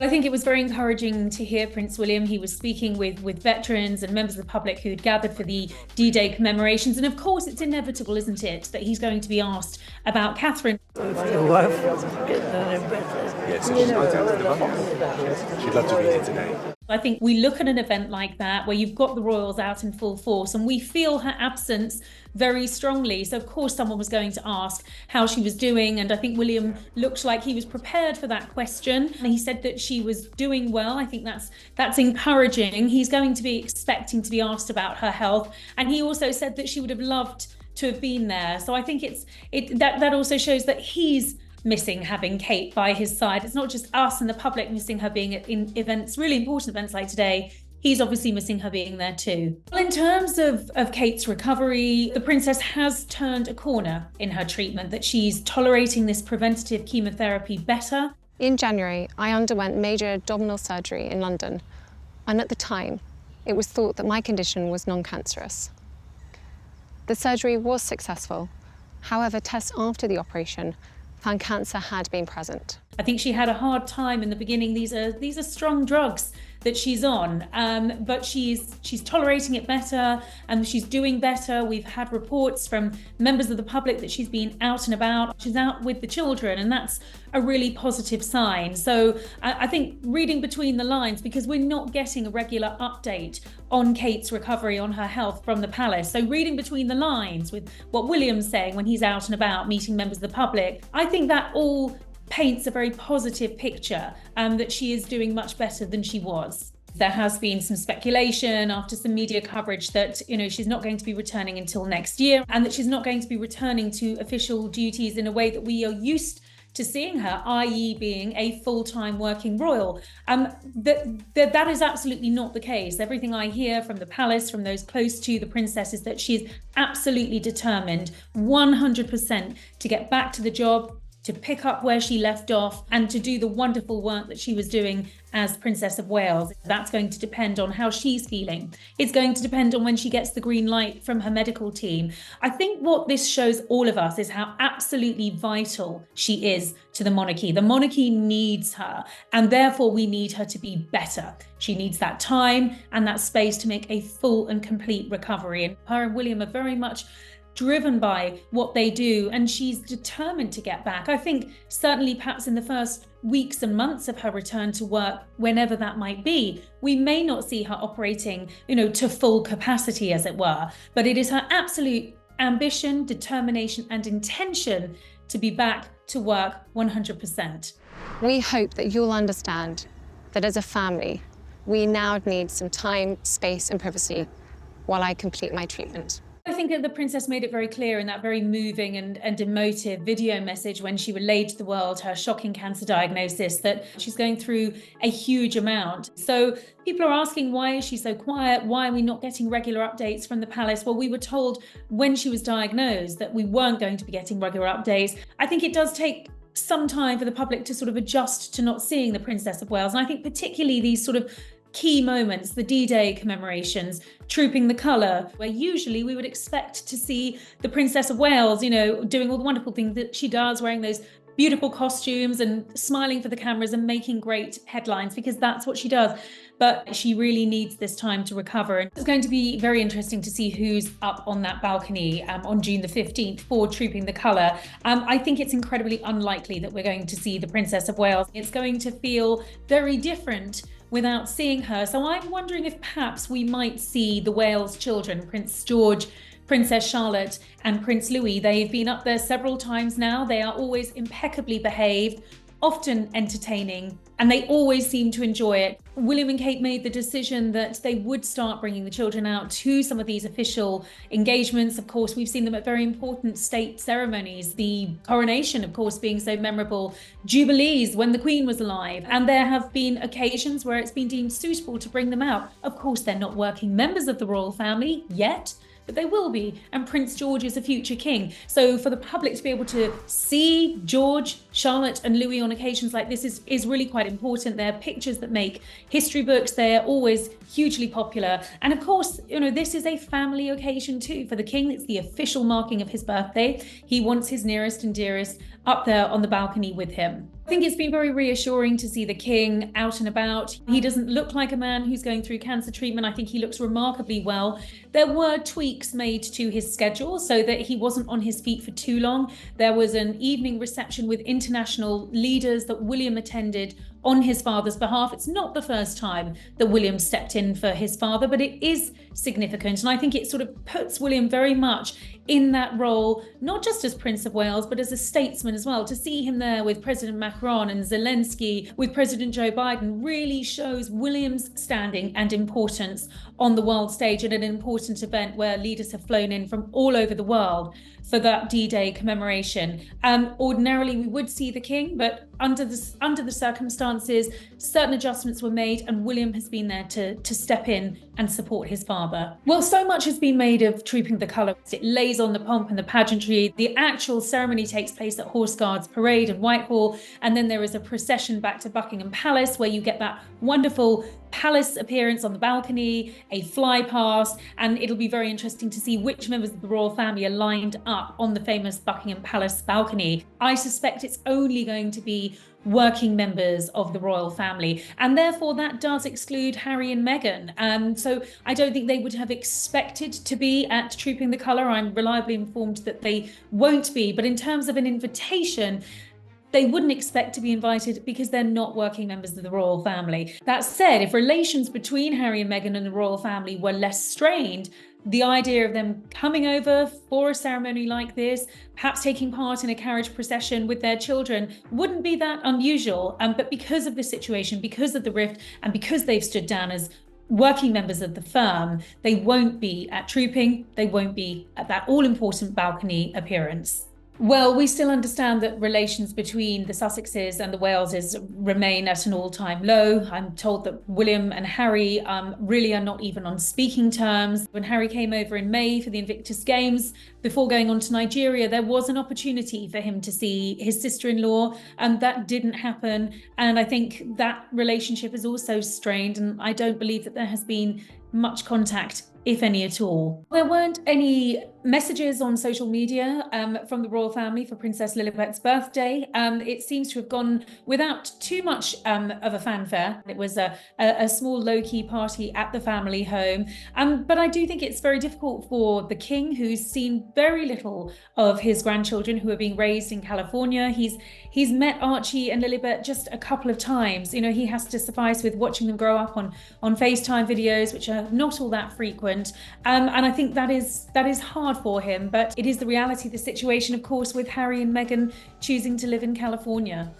I think it was very encouraging to hear Prince William. He was speaking with veterans and members of the public who'd gathered for the D-Day commemorations. And of course, it's inevitable, isn't it, that he's going to be asked about Catherine. Your wife was getting any better. Yes, she'd love to be here today. I think we look at an event like that where you've got the royals out in full force and we feel her absence very strongly. So of course someone was going to ask how she was doing, and I think William looked like he was prepared for that question. And he said that she was doing well. I think that's encouraging. He's going to be expecting to be asked about her health, and he also said that she would have loved to have been there. So I think that also shows that he's missing having Kate by his side. It's not just us and the public missing her being in events, really important events like today. He's obviously missing her being there too. Well, in terms of Kate's recovery, the princess has turned a corner in her treatment, that she's tolerating this preventative chemotherapy better. In January, I underwent major abdominal surgery in London, and at the time, it was thought that my condition was non-cancerous. The surgery was successful. However, tests after the operation found cancer had been present. I think she had a hard time in the beginning. These are strong drugs that she's on, but she's tolerating it better and she's doing better. We've had reports from members of the public that she's been out and about. She's out with the children, and that's a really positive sign. So I think reading between the lines, because we're not getting a regular update on Kate's recovery, on her health from the palace. So reading between the lines with what William's saying when he's out and about meeting members of the public, I think that all paints a very positive picture, that she is doing much better than she was. There has been some speculation after some media coverage that, she's not going to be returning until next year, and that she's not going to be returning to official duties in a way that we are used to seeing her, i.e. being a full-time working royal. That is absolutely not the case. Everything I hear from the palace, from those close to the princess, is that she is absolutely determined, 100%, to get back to the job, to pick up where she left off, and to do the wonderful work that she was doing as Princess of Wales. That's going to depend on how she's feeling. It's going to depend on when she gets the green light from her medical team. I think what this shows all of us is how absolutely vital she is to the monarchy. The monarchy needs her, and therefore we need her to be better. She needs that time and that space to make a full and complete recovery. And her and William are very much driven by what they do, and she's determined to get back. I think certainly perhaps in the first weeks and months of her return to work, whenever that might be, we may not see her operating, to full capacity, as it were, but it is her absolute ambition, determination and intention to be back to work 100%. We hope that you'll understand that as a family, we now need some time, space and privacy while I complete my treatment. I think that the princess made it very clear in that very moving and emotive video message when she relayed to the world her shocking cancer diagnosis, that she's going through a huge amount. So people are asking, why is she so quiet? Why are we not getting regular updates from the palace? Well, we were told when she was diagnosed that we weren't going to be getting regular updates. I think it does take some time for the public to sort of adjust to not seeing the Princess of Wales. And I think particularly these sort of key moments, the D-Day commemorations, trooping the colour, where usually we would expect to see the Princess of Wales, doing all the wonderful things that she does, wearing those beautiful costumes and smiling for the cameras and making great headlines, because that's what she does. But she really needs this time to recover. And it's going to be very interesting to see who's up on that balcony on June the 15th for Trooping the Colour. I think it's incredibly unlikely that we're going to see the Princess of Wales. It's going to feel very different without seeing her. So I'm wondering if perhaps we might see the Wales children, Prince George, Princess Charlotte and Prince Louis. They've been up there several times now. They are always impeccably behaved, often entertaining, and they always seem to enjoy it. William and Kate made the decision that they would start bringing the children out to some of these official engagements. Of course, we've seen them at very important state ceremonies, the coronation, of course, being so memorable, jubilees when the Queen was alive, and there have been occasions where it's been deemed suitable to bring them out. Of course, they're not working members of the royal family yet, but they will be, and Prince George is a future king. So for the public to be able to see George, Charlotte and Louis on occasions like this is really quite important. They're pictures that make history books. They're always hugely popular. And of course, this is a family occasion too for the king. It's the official marking of his birthday. He wants his nearest and dearest up there on the balcony with him. I think it's been very reassuring to see the King out and about. He doesn't look like a man who's going through cancer treatment. I think he looks remarkably well. There were tweaks made to his schedule so that he wasn't on his feet for too long. There was an evening reception with international leaders that William attended on his father's behalf. It's not the first time that William stepped in for his father, but it is significant. And I think it sort of puts William very much in that role, not just as Prince of Wales, but as a statesman as well. To see him there with President Macron and Zelensky, with President Joe Biden, really shows William's standing and importance on the world stage at an important event where leaders have flown in from all over the world for that D-Day commemoration. Ordinarily, we would see the King, but under the circumstances, certain adjustments were made, and William has been there to step in and support his father. Well, so much has been made of Trooping the Colours. It lays on the pomp and the pageantry. The actual ceremony takes place at Horse Guards Parade in Whitehall, and then there is a procession back to Buckingham Palace where you get that wonderful palace appearance on the balcony, a fly past, and it'll be very interesting to see which members of the royal family are lined up on the famous Buckingham Palace balcony. I suspect it's only going to be working members of the royal family, and therefore that does exclude Harry and Meghan. So I don't think they would have expected to be at Trooping the Colour. I'm reliably informed that they won't be, but in terms of an invitation, they wouldn't expect to be invited because they're not working members of the royal family. That said, if relations between Harry and Meghan and the royal family were less strained, the idea of them coming over for a ceremony like this, perhaps taking part in a carriage procession with their children, wouldn't be that unusual. But because of the situation, because of the rift, and because they've stood down as working members of the firm, they won't be at Trooping, they won't be at that all-important balcony appearance. Well, we still understand that relations between the Sussexes and the Waleses remain at an all-time low. I'm told that William and Harry really are not even on speaking terms. When Harry came over in May for the Invictus Games, before going on to Nigeria, there was an opportunity for him to see his sister-in-law, and that didn't happen. And I think that relationship is also strained, and I don't believe that there has been much contact, if any at all. There weren't any messages on social media from the royal family for Princess Lilibet's birthday. It seems to have gone without too much of a fanfare. It was a small low-key party at the family home. But I do think it's very difficult for the King, who's seen very little of his grandchildren who are being raised in California. He's met Archie and Lilibet just a couple of times. You know, he has to suffice with watching them grow up on FaceTime videos, which are not all that frequent. And I think that is hard for him, but it is the reality of the situation, of course, with Harry and Meghan choosing to live in California.